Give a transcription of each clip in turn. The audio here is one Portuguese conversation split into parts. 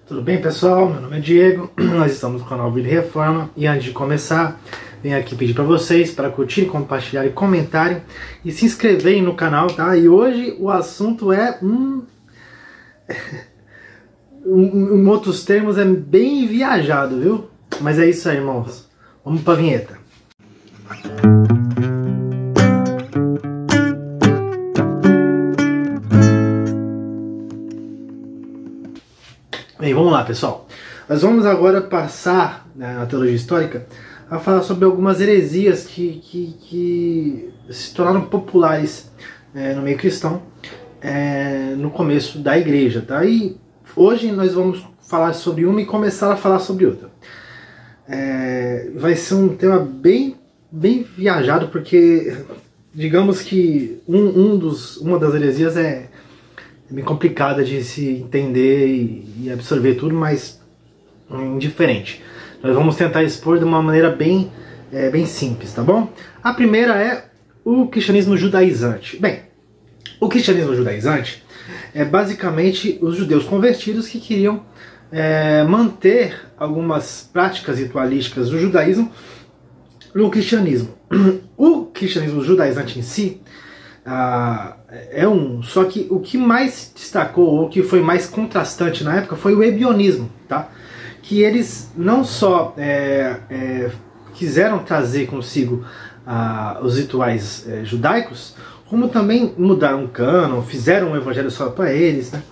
Tudo bem, pessoal? Meu nome é Diego, nós estamos no canal Vida e Reforma e antes de começar, venho aqui pedir para vocês para curtirem, compartilharem, comentarem e se inscreverem no canal, tá? E hoje o assunto é em outros termos, é bem viajado, viu? Mas é isso aí, irmãos. Vamos para a vinheta. Bem, vamos lá, pessoal. Nós vamos agora passar, né, na teologia histórica a falar sobre algumas heresias que se tornaram populares no meio cristão no começo da igreja, tá? E hoje nós vamos falar sobre uma e começar a falar sobre outra. Vai ser um tema bem viajado, porque digamos que uma das heresias é bem complicada de se entender e absorver tudo, mas indiferente. Nós vamos tentar expor de uma maneira bem simples, tá bom? A primeira é o cristianismo judaizante. Bem, o cristianismo judaizante é basicamente os judeus convertidos que queriam manter algumas práticas ritualísticas do judaísmo no cristianismo. O cristianismo judaizante em si só que o que mais destacou, ou o que foi mais contrastante na época, foi o ebionismo, tá? Que eles não só quiseram trazer consigo os rituais judaicos, como também mudaram o cânon, fizeram um evangelho só para eles, né?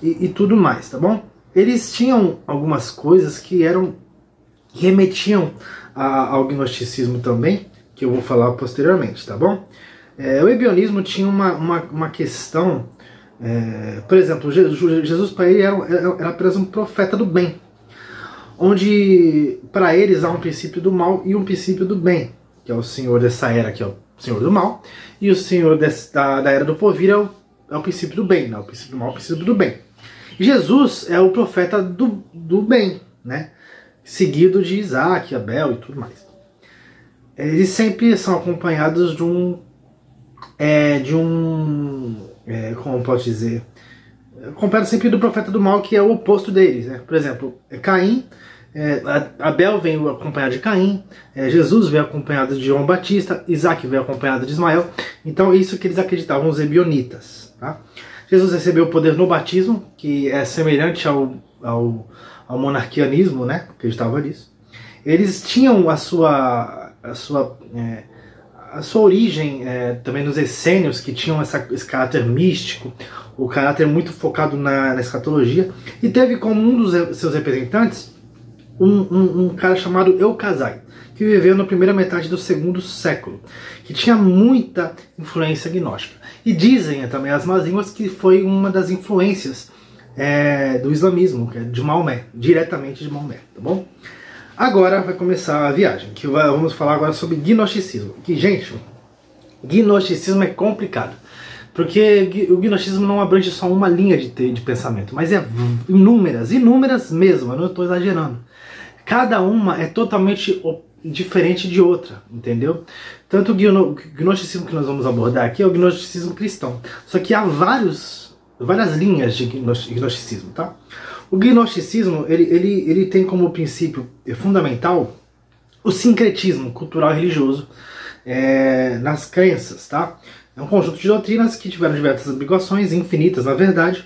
E tudo mais, tá bom? Eles tinham algumas coisas que remetiam ao gnosticismo também, que eu vou falar posteriormente, tá bom? O ebionismo tinha uma questão, por exemplo, Jesus para ele era apenas um profeta do bem, onde para eles há um princípio do mal e um princípio do bem, que é o senhor dessa era, que é o senhor do mal, e o senhor da era do porvir é o princípio do bem, né? O princípio do mal é o princípio do bem. Jesus é o profeta do bem, né? Seguido de Isaac, Abel e tudo mais. Eles sempre são acompanhados como posso dizer, acompanhado sempre do profeta do mal, que é o oposto deles, né? Por exemplo, Caim, Abel veio acompanhado de Caim, Jesus veio acompanhado de João Batista, Isaac veio acompanhado de Ismael. Então isso que eles acreditavam, os ebionitas, tá? Jesus recebeu o poder no batismo, que é semelhante ao monarquianismo, né? Acreditava nisso. Eles tinham a sua origem também nos essênios, que tinham esse caráter místico, o caráter muito focado na escatologia, e teve como um dos seus representantes um cara chamado Eucasai, que viveu na primeira metade do segundo século, que tinha muita influência gnóstica. E dizem também as más línguas que foi uma das influências do islamismo, que é de Maomé, diretamente de Maomé, tá bom? Agora vai começar a viagem, que vamos falar agora sobre gnosticismo. Que, gente, gnosticismo é complicado, porque o gnosticismo não abrange só uma linha de pensamento, mas é inúmeras mesmo, eu não estou exagerando. Cada uma é totalmente diferente de outra, entendeu? Tanto o gnosticismo que nós vamos abordar aqui é o gnosticismo cristão, só que há várias linhas de gnosticismo, tá? O gnosticismo ele tem como princípio fundamental o sincretismo cultural e religioso nas crenças, tá? É um conjunto de doutrinas que tiveram diversas ambiguações, infinitas na verdade,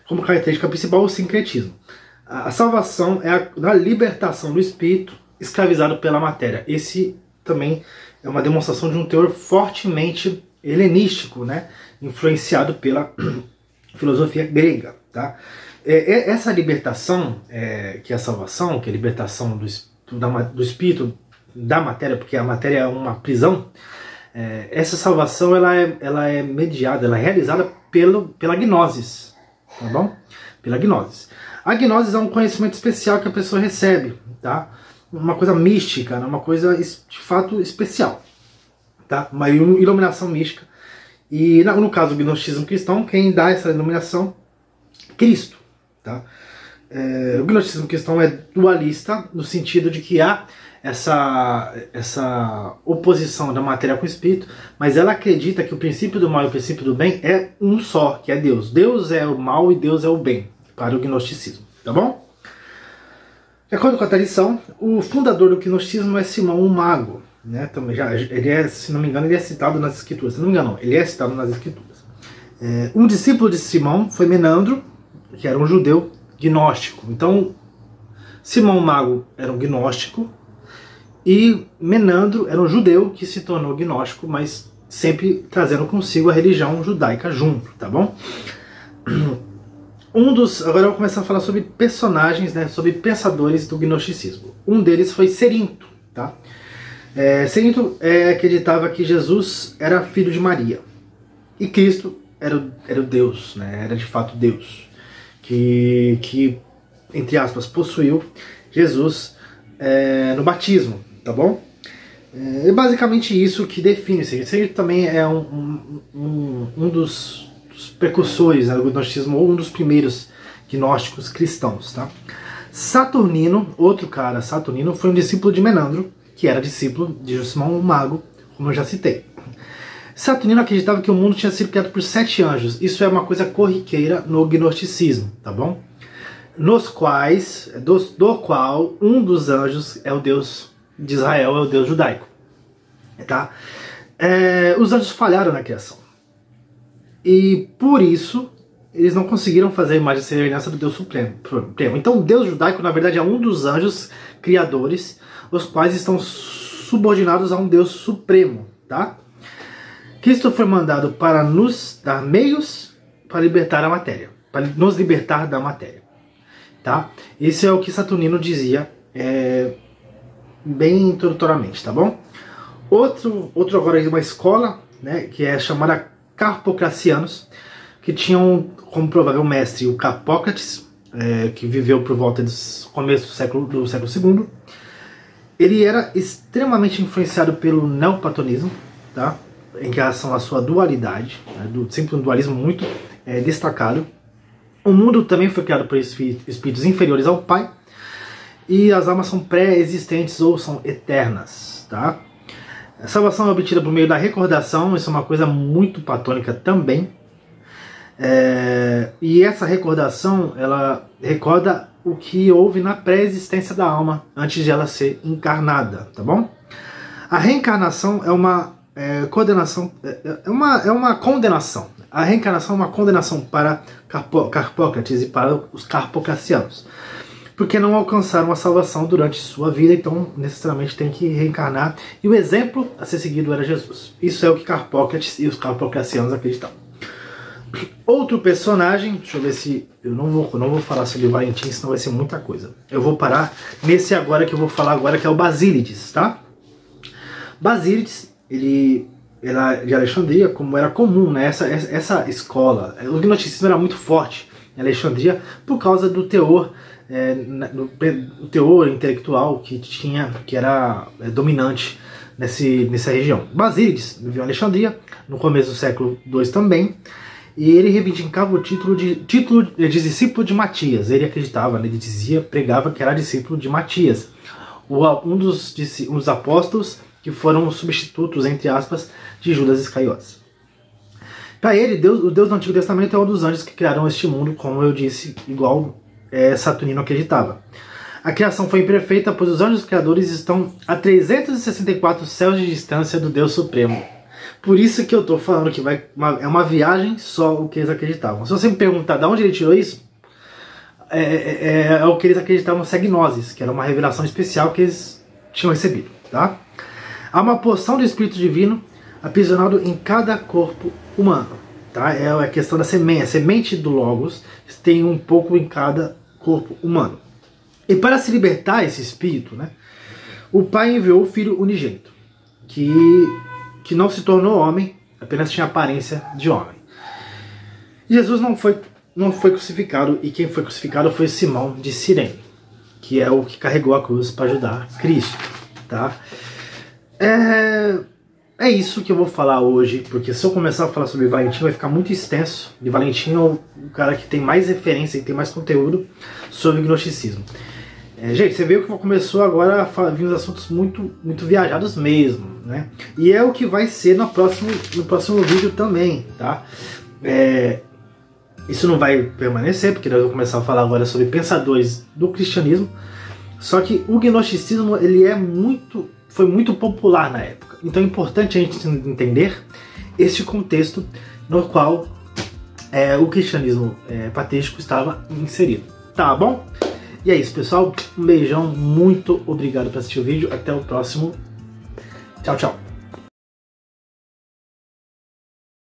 como característica principal o sincretismo. A salvação é a libertação do espírito escravizado pela matéria. Esse também é uma demonstração de um teor fortemente helenístico, né? Influenciado pela filosofia grega, tá? Essa libertação, que é a salvação, que é a libertação do espírito da matéria, porque a matéria é uma prisão, essa salvação ela é mediada, ela é realizada pela gnosis, tá bom? Pela gnosis. A gnosis é um conhecimento especial que a pessoa recebe, tá? Uma coisa mística, né? Uma coisa de fato especial, tá? Uma iluminação mística. E no caso do gnosticismo cristão, quem dá essa iluminação? Cristo, tá? O gnosticismo cristão é dualista, no sentido de que há essa oposição da matéria com o espírito, mas ela acredita que o princípio do mal e o princípio do bem é um só, que é Deus. Deus é o mal e Deus é o bem, para o gnosticismo, tá bom? De acordo com a tradição, o fundador do gnosticismo é Simão o Mago, né? Também ele é, se não me engano, ele é citado nas Escrituras. Se não me engano, não, ele é citado nas Escrituras. Um discípulo de Simão foi Menandro, que era um judeu gnóstico. Então, Simão o Mago era um gnóstico e Menandro era um judeu que se tornou gnóstico, mas sempre trazendo consigo a religião judaica junto, tá bom? Agora eu vou começar a falar sobre personagens, né, sobre pensadores do gnosticismo. Um deles foi Cerinto, tá? Cerinto acreditava que Jesus era filho de Maria e Cristo era o Deus, né? Era de fato Deus, que entre aspas possuiu Jesus no batismo, tá bom? É basicamente isso que define Cerinto. Cerinto também é um dos precursores, né, do gnosticismo, ou um dos primeiros gnósticos cristãos, tá? Saturnino, outro cara, Saturnino, foi um discípulo de Menandro, que era discípulo de Simão o Mago, como eu já citei. Saturnino acreditava que o mundo tinha sido criado por 7 anjos. Isso é uma coisa corriqueira no gnosticismo, tá bom? Nos quais, do qual um dos anjos é o Deus de Israel, é o Deus judaico, tá? Os anjos falharam na criação. E por isso eles não conseguiram fazer a imagem e semelhança do Deus Supremo. Então o Deus judaico, na verdade, é um dos anjos criadores, os quais estão subordinados a um Deus Supremo, tá? Cristo foi mandado para nos dar meios para libertar a matéria, para nos libertar da matéria, tá? Isso é o que Saturnino dizia bem introdutoriamente, tá bom? Outro agora é uma escola, né, que é chamada Carpocracianos, que tinham como provável mestre o Carpócrates, que viveu por volta do começo do século II. Ele era extremamente influenciado pelo neoplatonismo, tá? Em relação à sua dualidade, né? Sempre um dualismo muito destacado. O mundo também foi criado por espíritos inferiores ao Pai, e as almas são pré-existentes ou são eternas, tá? A salvação é obtida por meio da recordação, isso é uma coisa muito platônica também. E essa recordação, ela recorda o que houve na pré-existência da alma, antes de ela ser encarnada, tá bom? A reencarnação é uma condenação. A reencarnação é uma condenação para Carpócrates e para os carpocracianos, porque não alcançaram a salvação durante sua vida, então necessariamente tem que reencarnar. E o exemplo a ser seguido era Jesus. Isso é o que Carpócrates e os carpocracianos acreditavam. Outro personagem, deixa eu ver se... Eu não vou falar sobre Valentim, senão vai ser muita coisa. Eu vou parar nesse agora que eu vou falar agora, que é o Basílides, tá? Basílides, ele era de Alexandria, como era comum, né? Essa escola, o gnosticismo era muito forte em Alexandria por causa do teor, do teor intelectual que era dominante nessa região. Basílides viveu em Alexandria no começo do século II também, e ele reivindicava o título de discípulo de Matias. Ele acreditava, ele pregava que era discípulo de Matias, um dos apóstolos que foram os substitutos, entre aspas, de Judas Iscariotes. Para ele, o Deus do Antigo Testamento é um dos anjos que criaram este mundo, como eu disse, igual Saturnino acreditava. A criação foi imperfeita, pois os anjos criadores estão a 364 céus de distância do Deus Supremo. Por isso que eu estou falando que é uma viagem só o que eles acreditavam. Se você me perguntar de onde ele tirou isso, é o que eles acreditavam ser gnoses, que era uma revelação especial que eles tinham recebido, tá? Há uma porção do Espírito Divino aprisionado em cada corpo humano, tá? É a questão da semente. A semente do Logos tem um pouco em cada corpo humano. E para se libertar esse espírito, né, o Pai enviou o Filho unigênito, que não se tornou homem, apenas tinha aparência de homem. Jesus não foi crucificado, e quem foi crucificado foi Simão de Cirene, que é o que carregou a cruz para ajudar Cristo, tá? É isso que eu vou falar hoje, porque se eu começar a falar sobre Valentim vai ficar muito extenso. E Valentim é o cara que tem mais referência e tem mais conteúdo sobre gnosticismo. Gente, você viu que começou agora a vir uns assuntos muito, muito viajados mesmo, né? E é o que vai ser no próximo vídeo também, tá? Isso não vai permanecer, porque nós vamos começar a falar agora sobre pensadores do cristianismo, Só que o gnosticismo ele foi muito popular na época. Então é importante a gente entender este contexto no qual o cristianismo patrístico estava inserido. Tá bom? E é isso, pessoal. Um beijão. Muito obrigado por assistir o vídeo. Até o próximo. Tchau, tchau.